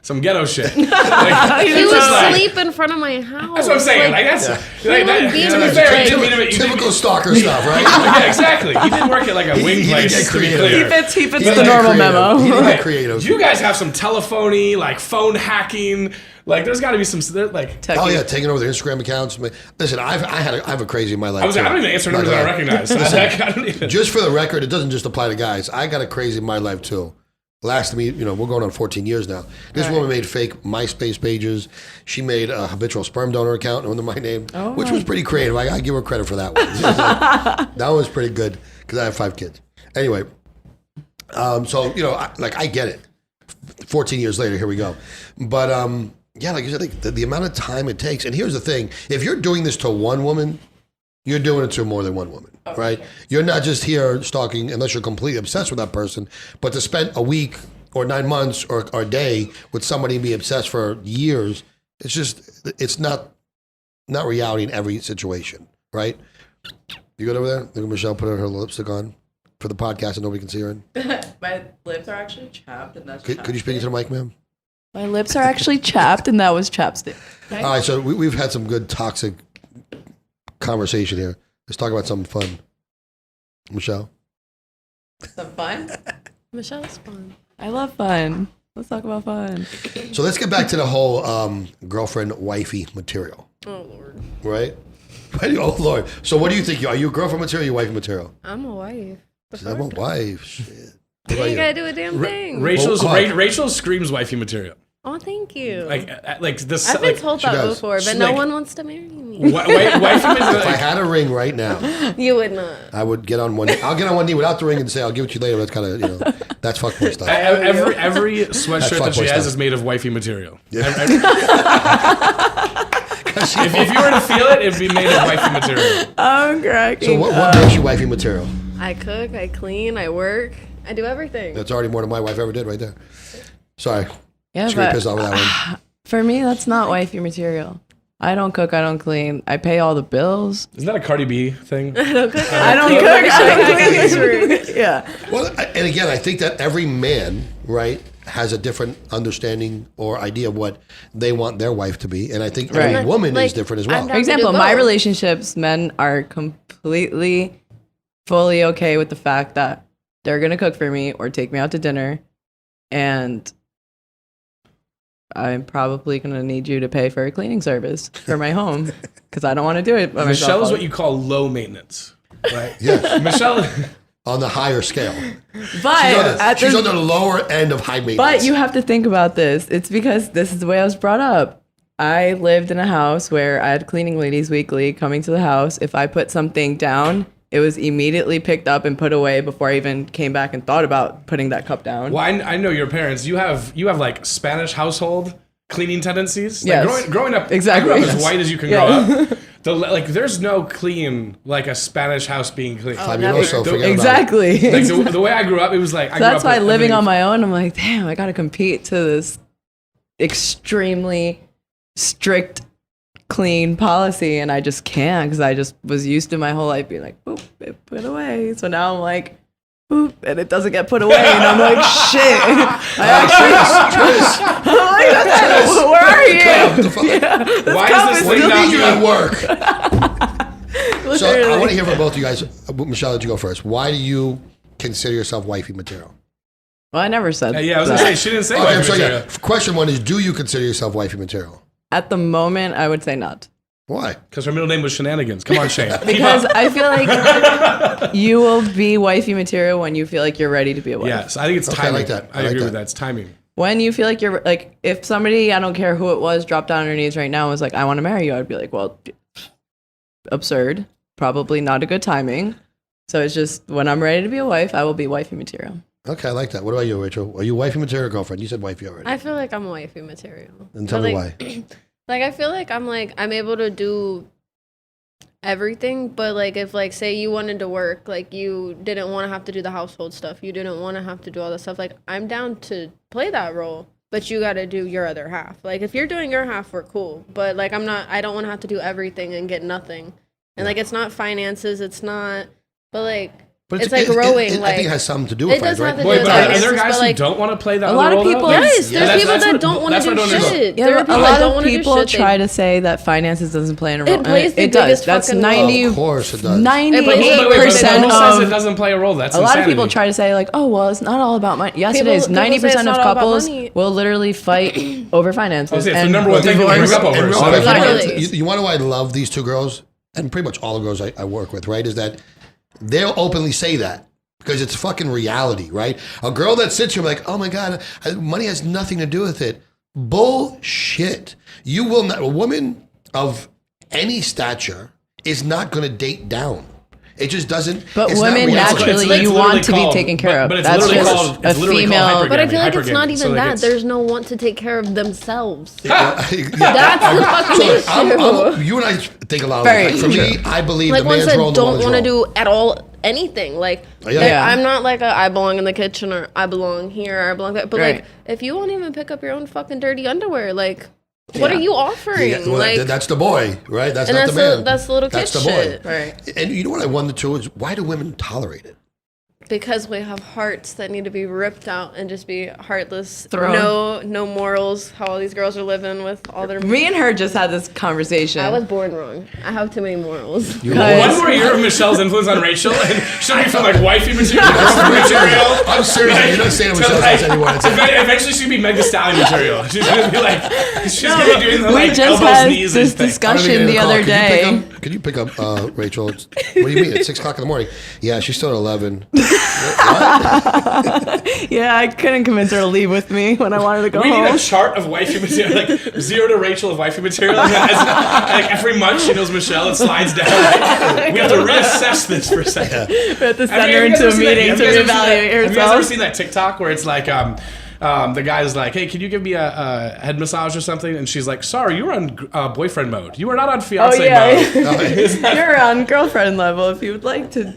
some ghetto shit. Like, He it's would just like- sleep in front of my house. That's what I'm saying. Like that's like, that, would be to be like- fair, he did- Typical stalker stuff, right? yeah, exactly. He did work at like a wing He didn't place. get To be creative. clear. He fits He the didn't normal get memo. creative. He didn't Right. get creative. You guys have some telephony, like phone hacking. Like there's got to be some like. Oh yeah, taking over their Instagram accounts. Listen, I have a crazy in my life. I don't even answer numbers that I recognize. I don't even. Just for the record, it doesn't just apply to guys. I got a crazy in my life too. Lasted me, we're going on 14 years now. This woman made fake MySpace pages. She made a habitual sperm donor account under my name, which was pretty creative. I give her credit for that one. That was pretty good because I have 5 kids. Anyway, so I get it. 14 years later, here we go. But yeah, like you said, like the amount of time it takes. And here's the thing: if you're doing this to one woman, you're doing it to more than one woman, right? Sure. You're not just here stalking unless you're completely obsessed with that person, but to spend a week or 9 months or a day with somebody and be obsessed for years, it's not reality in every situation, right? You good over there? Look at Michelle put her lipstick on for the podcast and nobody can see her in. My lips are actually chapped and that's Could you speak into the mic, ma'am? My lips are actually chapped and that was chapstick. Okay? All right, so we've had some good toxic conversation here. Let's talk about something fun. Michelle? Some fun? Michelle's fun. I love fun. Let's talk about fun. So let's get back to the whole girlfriend, wifey material. Oh, Lord. Right? Oh, Lord. So what do you think? Are you girlfriend material or you wifey material? I'm a wife. I'm a wife. Shit. You ain't gotta do a damn thing. Rachel screams wifey material. Oh, thank you. Like this. I've been told that does. before, but no one wants to marry me. Wifey material. If I had a ring right now, You would not. I would get on one knee. I'll get on one knee without the ring and say, I'll give it to you later. That's kind of, that's fuckboy stuff. Every sweatshirt that she has stuff. is made of wifey material. Yeah. If you were to feel it, it'd be made of wifey material. I'm cracking. So what makes you wifey material? I cook, I clean, I work, I do everything. That's already more than my wife ever did right there. Sorry. Yeah, Just pissed off with that one. For me, that's not wifey material. I don't cook. I don't clean. I pay all the bills. Isn't that a Cardi B thing? I don't cook. I don't clean. Yeah. Well, and again, I think that every man, right, has a different understanding or idea of what they want their wife to be. And I think every woman is different as well. For example, my relationships, men are completely, fully okay with the fact that they're going to cook for me or take me out to dinner. And I'm probably going to need you to pay for a cleaning service for my home because I don't want to do it by myself. Michelle is what you call low maintenance, right? Yes. Michelle... On the higher scale. But she's on the lower end of high maintenance. But you have to think about this. It's because this is the way I was brought up. I lived in a house where I had cleaning ladies weekly coming to the house. If I put something down, it was immediately picked up and put away before I even came back and thought about putting that cup down. Well, I know your parents. You have like Spanish household cleaning tendencies. Yes. Like growing up, exactly. I grew up as white as you can grow up. There's no clean like a Spanish house being clean. Exactly. Like the way I grew up, it was like. That's why living on my own, I'm like, damn, I got to compete to this extremely strict clean policy, and I just can't because I just was used to my whole life being like, boop, it put away. So now I'm like, boop, and it doesn't get put away, and I'm like, shit. Where are you? Why is this thing not at work? So I want to hear from both of you guys. Michelle, let you go first. Why do you consider yourself wifey material? Well, I never said I was going to say, she didn't say wifey material. Yeah. Question one is, do you consider yourself wifey material? At the moment, I would say not. Why? Because her middle name was Shenanigans. Come on, Shane. Because I feel like you will be wifey material when you feel like you're ready to be a wife. Yes, I think it's timing. I like that. I agree with that. It's timing. When you feel like you're like, if somebody, I don't care who it was, dropped down on her knees right now and was like, I want to marry you, I'd be like, well, absurd. Probably not a good timing. So it's just when I'm ready to be a wife, I will be wifey material. Okay, I like that. What about you, Rachel? Are you wifey material or girlfriend? You said wifey already. I feel like I'm a wifey material. And tell me why. I feel like I'm able to do everything, but like if like say you wanted to work, like you didn't want to have to do the household stuff, you didn't want to have to do all that stuff, like I'm down to play that role, but you got to do your other half. Like if you're doing your half, we're cool, but like I don't want to have to do everything and get nothing. And like it's not finances, it's not, but like it's like growing. I think it has something to do with finance, right? Boy, but are there guys who don't want to play that a lot of people? Yes, there's people that don't want to do shit. Yeah, a lot of people try to say that finances doesn't play a role. It does. That's 90. Of course it does. 98% Who says it doesn't play a role? That's a lot of people try to say like, oh well, it's not all about money. Yes, it is. 90% of couples will literally fight over finances. It's the number one thing to bring up over. You want to know why I love these two girls and pretty much all the girls I work with, right? Is that they'll openly say that. Because it's fucking reality, right? A girl that sits here like, oh my God, money has nothing to do with it. Bullshit. You will not, a woman of any stature is not going to date down. It just doesn't. But it's not women reality. naturally, you want to be taken care of. But it's That's literally just called, a it's literally female. called But I feel like it's hypergamy. not even So, like, that. it's- There's no want to take care of themselves. Yeah. That's the fucking issue. You and I think a lot. Very Like, for me, true. I believe Like the ones man's that role and the don't woman's want to role. do at all anything. Like Yeah. I'm not like I belong in the kitchen or I belong here or I belong there. But Right. like if you won't even pick up your own fucking dirty underwear, like what are you offering? Yeah, well, like that's the boy, right? That's and not that's the man. that's the little kid That's the shit. boy. Right. And you know what I wonder too is why do women tolerate it? Because we have hearts that need to be ripped out and just be heartless. Thrown. No morals. How all these girls are living with all their. Me and her just had this conversation. I was born wrong. I have too many morals. One more year of Michelle's influence on Rachel, and she'll be from like wifey material, girlfriend material. I'm serious. You're not saying to, Michelle's like, house anymore. It's eventually she'll be Meg Thee Stallion material. She's gonna be like, she's gonna be doing the we like just elbows, had knees, this and thing. discussion the other day. Could you pick up Rachel? What do you mean? It's 6 o'clock in the morning. Yeah, she's still at 11. Yeah, I couldn't convince her to leave with me when I wanted to go We home. need a chart of wifey material, like 0 to Rachel of wifey material. And then like every month she knows Michelle, it slides down. We have to reassess this for a second. We have to Have send you her guys into ever a seen that- meeting have to you guys ever seen that- reevaluate Have you guys ever herself. seen that TikTok where it's like, the guy's like, hey, can you give me a head massage or something? And she's like, sorry, you were on boyfriend mode. You were not on fiance mode. You're on girlfriend level. If you would like to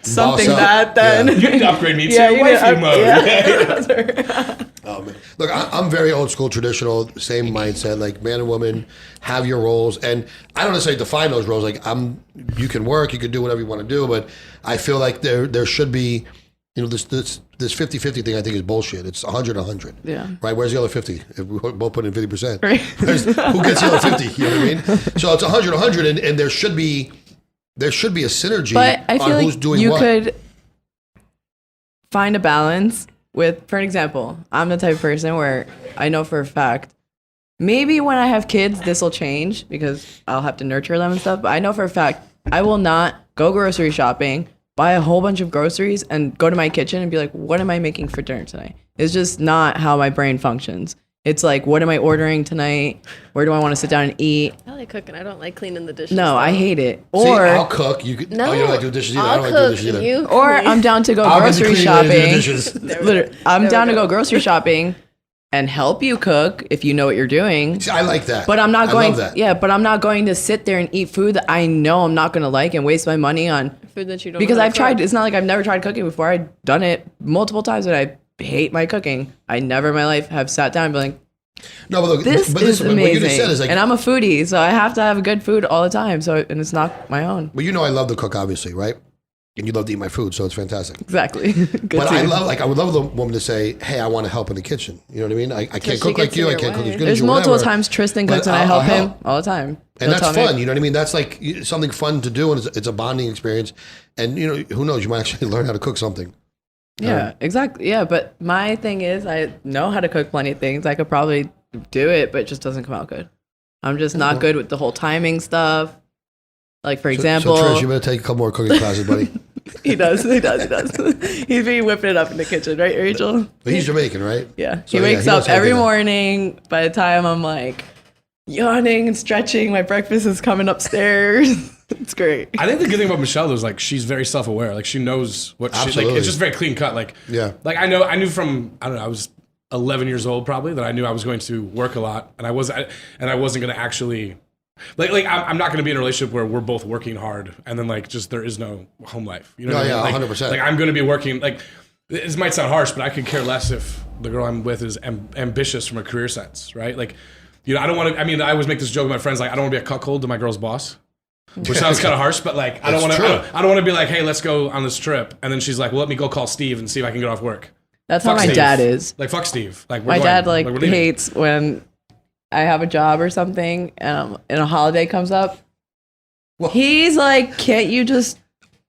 something up. that, then You need to upgrade me Yeah, to you need wifey to mode. Oh, man. Look, I'm very old school, traditional, same mindset. Like man and woman have your roles, and I don't necessarily define those roles. Like you can work, you can do whatever you want to do, but I feel like there should be, you know, this 50-50 thing. I think is bullshit. It's 100-100. Yeah. Right. Where's the other 50? If we both put in 50%, Right. who gets the other 50? You know what I mean? So it's 100-100, and there should be a synergy But I on feel who's like doing you what. could find a balance with, for an example, I'm the type of person where I know for a fact, maybe when I have kids, this will change because I'll have to nurture them and stuff. But I know for a fact, I will not go grocery shopping, buy a whole bunch of groceries, and go to my kitchen and be like, what am I making for dinner tonight? It's just not how my brain functions. It's like, what am I ordering tonight? Where do I want to sit down and eat? I like cooking. I don't like cleaning the dishes. No, I though. hate it. See, Or I'll cook. You could. No, Oh, you don't like doing dishes either. I I'll don't like doing cook. dishes either. You Or clean. I'm down to go I'll get the grocery cleaning lady to do the shopping. dishes. Literally, I'm There we down to go. go grocery shopping and help you cook if you know what you're doing. See, I like that. But I'm not I going. love that. Yeah, but I'm not going to sit there and eat food that I know I'm not going to like and waste my money on. food that you don't Because know how to I've tried. cook. It's not like I've never tried cooking before. I've done it multiple times, and I hate my cooking. I never in my life have sat down and been like, No, but look, "This but is listen, what you just amazing." said is like, And I'm a foodie, so I have to have good food all the time. So and it's not my own. well, you know, I love to cook, obviously, right? And you love to eat my food, so it's fantastic. Exactly. Good But too. I would love the woman to say, "Hey, I want to help in the kitchen." You know what I mean? I can't she cook like gets you. in I your can't cook way. as good as There's you. multiple whatever. times Tristan But cooks and I help him help. all the time. And He'll that's tell me- fun. You know what I mean? That's like something fun to do, and it's a bonding experience. And you know, who knows? You might actually learn how to cook something. Yeah, exactly. Yeah, but my thing is, I know how to cook plenty of things. I could probably do it, but it just doesn't come out good. I'm just not good with the whole timing stuff. Like, for example, so Trish, you better take a couple more cooking classes, buddy. he does. He's been whipping it up in the kitchen, right, Rachel? But he's Jamaican, right? Yeah. So, He wakes he knows up how to every do that. morning. By the time I'm like yawning and stretching, my breakfast is coming upstairs. It's great. I think the good thing about Michelle though is like she's very self-aware. Like she knows what she like. Absolutely. It's just very clean cut. Like Yeah. Like I knew from I don't know. I was 11 years old probably that I knew I was going to work a lot and I wasn't going to actually like I'm not going to be in a relationship where we're both working hard and then like just there is no home life. You know? No, what I yeah, mean? Like, 100%. Like I'm going to be working like. This might sound harsh, but I could care less if the girl I'm with is ambitious from a career sense, right? Like, you know, I don't want to. I mean, I always make this joke with my friends, like, I don't want to be a cuckold to my girl's boss, which sounds kind of harsh, but like, I don't want It's to. true. I don't want to be like, hey, let's go on this trip, and then she's like, well, let me go call Steve and see if I can get off work. That's how Fuck my Steve. dad is. Like, fuck Steve. Like, we're My going. dad like we're leaving. hates when I have a job or something and a holiday comes up. He's like, can't you just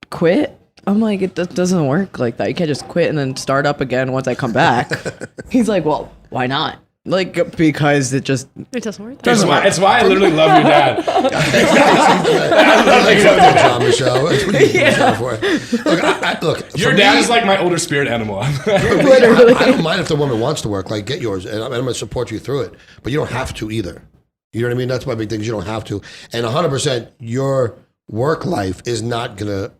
quit? I'm like, it doesn't work like that. You can't just quit and then start up again once I come back. He's like, well, why not? Like, because it just It doesn't work. It's why I literally love your dad. Thanks for that, John Michelle. That's what you use Michelle for. Look, Your for dad me, is like my older spirit animal. literally. I don't mind if the woman wants to work. Like, get yours, and I'm going to support you through it. But you don't have to either. You know what I mean? That's my big thing. Is you don't have to. And 100%, your work life is not going to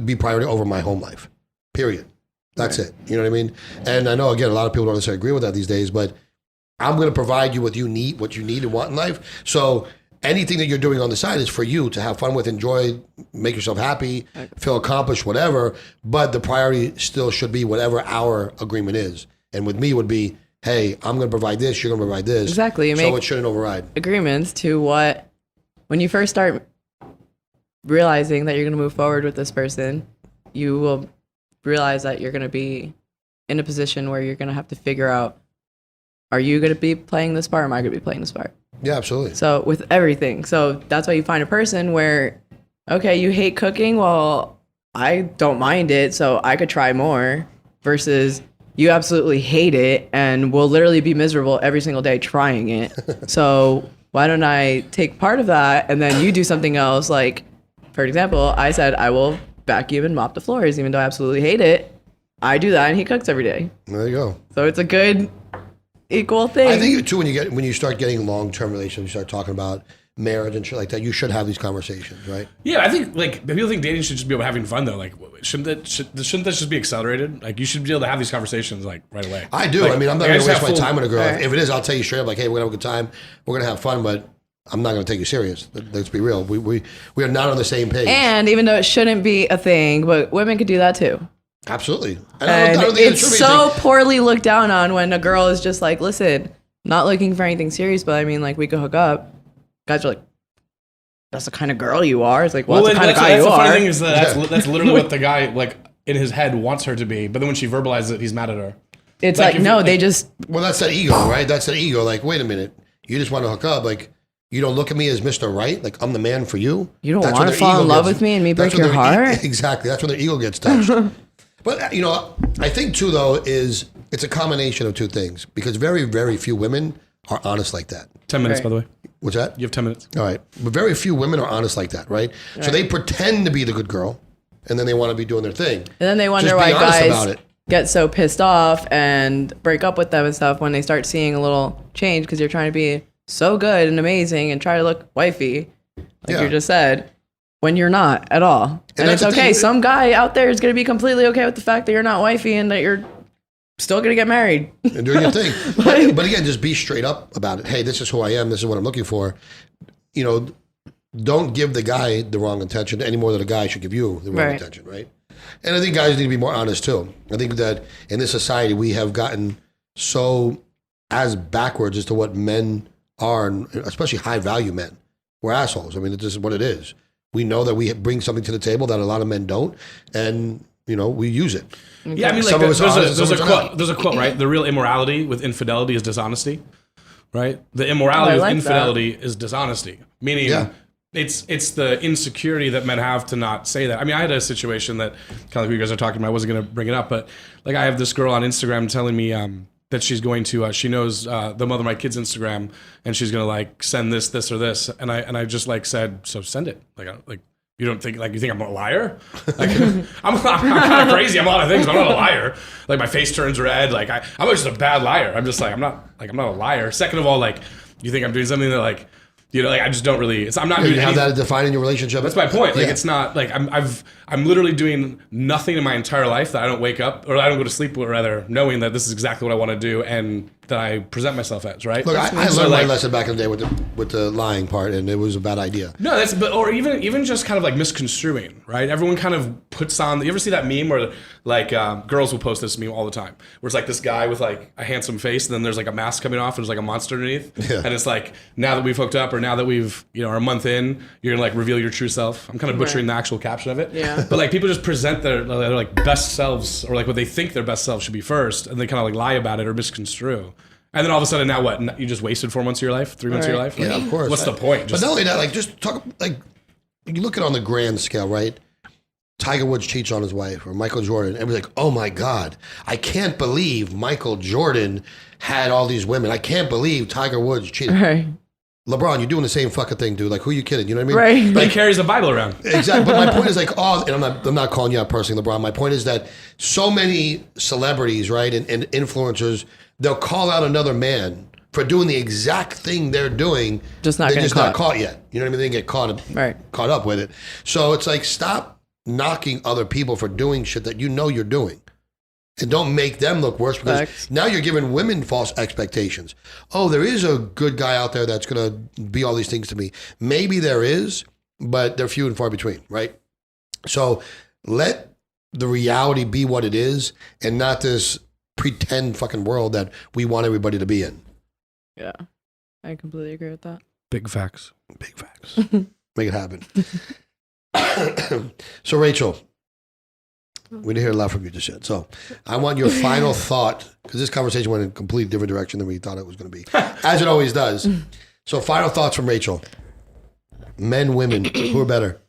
be priority over my home life. Period. That's it. You know what I mean? And I know, again, a lot of people don't necessarily agree with that these days, but I'm going to provide you what you need and want in life. So anything that you're doing on the side is for you to have fun with, enjoy, make yourself happy, feel accomplished, whatever. But the priority still should be whatever our agreement is. And with me would be, hey, I'm going to provide this, you're going to provide this. Exactly. So it shouldn't override. Agreements to what, when you first start realizing that you're going to move forward with this person, you will realize that you're going to be in a position where you're going to have to figure out, are you going to be playing this part or am I going to be playing this part? Yeah, absolutely. So with everything. So that's why you find a person where, okay, you hate cooking. Well, I don't mind it, so I could try more, versus you absolutely hate it and will literally be miserable every single day trying it. So why don't I take part of that and then you do something else? Like, for example, I said I will vacuum and mop the floors, even though I absolutely hate it. I do that and he cooks every day. There you go. So it's a good equal thing. I think too, when you start getting long-term relationships, you start talking about marriage and shit like that, you should have these conversations, right? Yeah, I think like people think dating should just be about having fun though. Like, shouldn't that just be accelerated? Like, you should be able to have these conversations like right away. I do. Like, I mean, I'm not like, going to waste my full- time with a girl. Right. If it is, I'll tell you straight up, like, hey, we're going to have a good time. We're going to have fun, but I'm not going to take you serious. Let's be real. We are not on the same page. And even though it shouldn't be a thing, but women could do that too. Absolutely. And I don't think it it's should be a so thing. poorly looked down on when a girl is just like, listen, not looking for anything serious, but I mean, like, we could hook up. Guys are like, that's the kind of girl you are. It's like, well, that's the kind of guy that's you the funny are. thing is that that's literally what the guy like in his head wants her to be. But then when she verbalizes it, he's mad at her. It's like, like, if no, you- they just, Well, that's that ego, right? That's that ego. Like, wait a minute. You just want to hook up. Like, you don't look at me as Mr. Right. Like, I'm the man for you. You don't That's wanna when their fall ego in love gets- with me and me that's break when your their heart? Exactly. That's when their ego gets touched. But, you know, I think, too, though, is it's a combination of two things. Because very, very few women are honest like that. 10 minutes, Right. by the way. What's that? You have 10 minutes. All right. But very few women are honest like that, right? So they pretend to be the good girl, and then they want to be doing their thing. and then they wonder Just why be honest about guys it. get so pissed off and break up with them and stuff when they start seeing a little change because you're trying to be so good and amazing and try to look wifey, like Yeah. you just said, when you're not at all. And that's it's the okay. thing. Some guy out there is going to be completely okay with the fact that you're not wifey and that you're still going to get married. And doing your thing. But again, just be straight up about it. Hey, this is who I am. This is what I'm looking for. You know, don't give the guy the wrong intention any more than a guy should give you the wrong Right. intention, right? And I think guys need to be more honest too. I think that in this society, we have gotten so as backwards as to what men are, and especially high value men. We're assholes. I mean, this is what it is. We know that we bring something to the table that a lot of men don't, and, you know, we use it. Yeah, I mean, like Some of us there's are a, honest, there's a some of us are quote. not. There's a quote, right? The real immorality with infidelity is dishonesty, right? The immorality Oh, I with like infidelity is dishonesty, meaning Yeah. it's the insecurity that men have to not say that. I mean, I had a situation that kind of like what you guys are talking about. I wasn't going to bring it up, but like I have this girl on Instagram telling me that she's going to she knows the mother of my kid's Instagram, and she's going to like send this or this, and I just like said, so send it, like. You don't think you think I'm a liar? Like, I'm kind of crazy. I'm a lot of things, but I'm not a liar. Like my face turns red. Like I'm just a bad liar. I'm just like I'm not a liar. Second of all, like you think I'm doing something that like you know like I just don't really. I'm not doing You have anything. that defining your relationship. That's my point. Like Yeah. it's not like I'm literally doing nothing in my entire life that I don't wake up or I don't go to sleep with, rather knowing that this is exactly what I want to do and that I present myself as, right? Look, I So, learned my like- lesson back in the day with the lying part, and it was a bad idea. No, that's or even just kind of like misconstruing, right? Everyone kind of puts on. You ever see that meme where like girls will post this meme all the time, where it's like this guy with like a handsome face, and then there's like a mask coming off, and there's like a monster underneath, Yeah. and it's like now that we've hooked up, or now that we've are a month in, you're gonna like reveal your true self. I'm kind of butchering the actual caption of it, Yeah. But like people just present their like best selves or like what they think their best self should be first, and they kind of like lie about it or misconstrue. And then all of a sudden, now what? You just wasted 4 months of your life, 3 months of your Right. life. Yeah, of course. What's the point? But not only that, like just talk like you look at it on the grand scale, right? Tiger Woods cheats on his wife, or Michael Jordan. Everybody's like, oh my God, I can't believe Michael Jordan had all these women. I can't believe Tiger Woods cheated. Right. LeBron, you're doing the same fucking thing, dude. Like, who are you kidding? You know what I mean? Right. But he carries the Bible around. Exactly. But my point is like, and I'm not calling you out personally, LeBron. My point is that so many celebrities, right, and influencers, they'll call out another man for doing the exact thing they're doing. Just not they're getting just not caught. caught yet. You know what I mean? They get caught Right. up with it. So it's like, stop knocking other people for doing shit that you know you're doing. And don't make them look worse because Facts. now you're giving women false expectations. Oh, there is a good guy out there that's going to be all these things to me. Maybe there is, but they're few and far between, right? So let the reality be what it is and not this pretend fucking world that we want everybody to be in. Yeah, I completely agree with that. Big facts. Big facts. Make it happen. So, Rachel, we didn't hear a lot from you just yet. So I want your final thought, because this conversation went in a completely different direction than we thought it was going to be, as it always does. So final thoughts from Rachel. Men, women, who are better?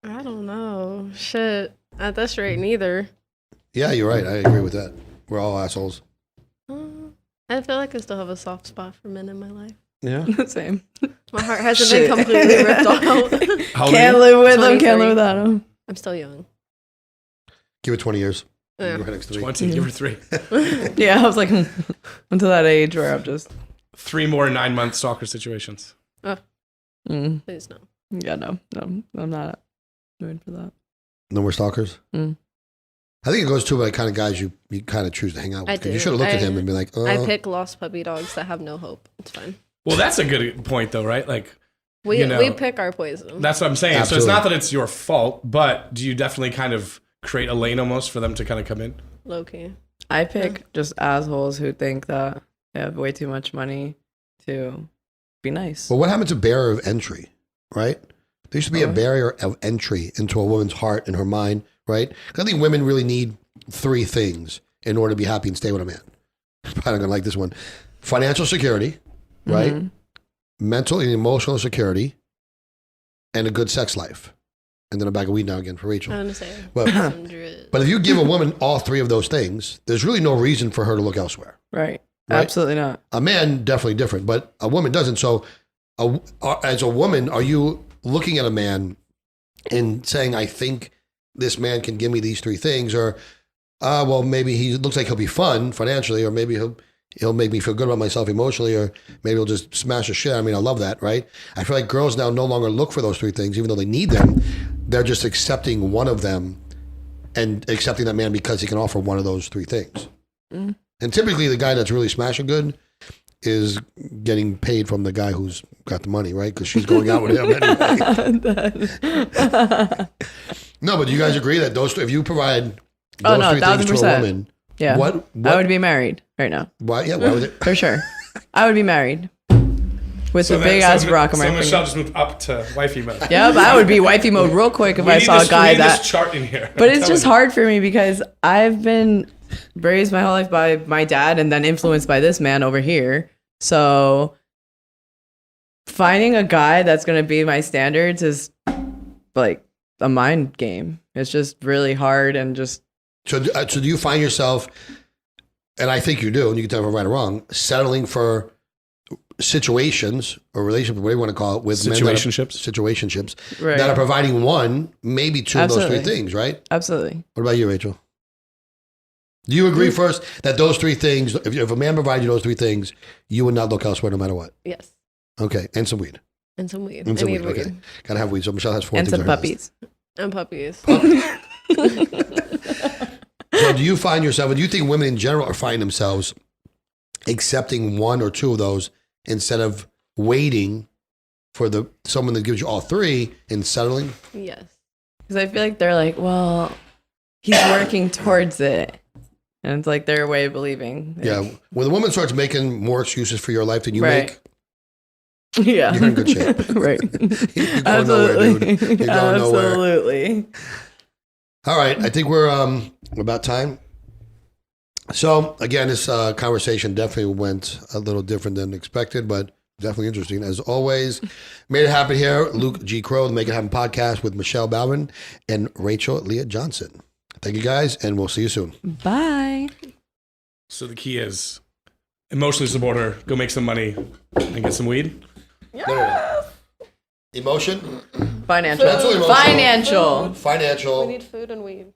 I don't know. Shit. At this rate, neither. Yeah, you're right. I agree with that. We're all assholes. I feel like I still have a soft spot for men in my life. Yeah. Same. My heart hasn't been completely ripped out. How old are Can't you? live with them. 23. Can't live without them. I'm still young. Give it 20 years. Yeah. Go ahead next to me. 20, give her 3. Yeah, I was like, until that age where I'm just. 3 more 9-month stalker situations. Please no. Yeah, no, I'm not doing for that. No more stalkers? Mm. I think it goes to the kind of guys you kind of choose to hang out with. I 'Cause you do. should have looked at him and be like, oh. I pick lost puppy dogs that have no hope. It's fine. Well, that's a good point, though, right? Like, We you know, we pick our poison. that's what I'm saying. Absolutely. So it's not that it's your fault, but do you definitely kind of create a lane almost for them to kind of come in? Low key. I pick just assholes who think that they have way too much money to be nice. Well, what happened to barrier of entry, right? There used to be a barrier of entry into a woman's heart and her mind, right? 'Cause I think women really need 3 things in order to be happy and stay with a man. Probably not gonna like this one. Financial security, right? Mhm. Mental and emotional security, and a good sex life. And then a bag of weed now again for Rachel. I want to say But, 100. but if you give a woman all 3 of those things, there's really no reason for her to look elsewhere. Right. Right? Absolutely not. A man, definitely different, but a woman doesn't. So as a woman, are you looking at a man and saying, I think this man can give me these 3 things, or, well, maybe he looks like he'll be fun financially, or maybe he'll make me feel good about myself emotionally, or maybe he'll just smash the shit. I mean, I love that, right? I feel like girls now no longer look for those 3 things, even though they need them. They're just accepting one of them and accepting that man because he can offer one of those 3 things. Mm. And typically the guy that's really smashing good is getting paid from the guy who's got the money, right? Because she's going out with him anyway. No, but do you guys agree that those, if you provide those 3 things to a 1000%. woman, Yeah. what I would be married right now. why? Yeah, why would it? For sure. I would be married. With a big ass rock on my So finger. Michelle just moved up to wifey mode. Yeah, but I would be wifey mode real quick if We I need saw this, a guy we need that. this chart in here. But it's I'm just telling hard for me because I've been raised my whole life by my dad and then influenced by this man over here. So finding a guy that's going to be my standards is like a mind game. It's just really hard and just. So do you find yourself, and I think you do, and you can tell if I'm right or wrong, settling for situations or relationships, whatever you want to call it, with men that are- situationships Right. that are providing one, maybe 2 of those 3 Absolutely. things, right? Absolutely. What about you, Rachel? Do you agree first that those 3 things, if a man provided you those 3 things, you would not look elsewhere no matter what? Yes. Okay, and some weed. And some weed. And some I need weed. weed. Okay, gotta have weed. So Michelle has 4 And things some on her list. puppies. And puppies. So do you find yourself, and do you think women in general are finding themselves accepting 1 or 2 of those instead of waiting for someone that gives you all 3 and settling? Yes. Because I feel like they're like, well, he's working towards it. And it's like their way of believing. Yeah. When the woman starts making more excuses for your life than you Right. make, Yeah. you're in good shape. Right. You're going nowhere, dude. You're going nowhere. Absolutely. All right. I think we're about time. So again, this conversation definitely went a little different than expected, but definitely interesting. As always, made it happen here. Luke G. Crow, the Make It Happen podcast with Michelle Balvin and Rachel Leah Johnson. Thank you guys, and we'll see you soon. Bye. So the key is emotionally support her, go make some money, and get some weed. Emotion, Financial. Financial, emotional. Financial. financial. We need food and weed.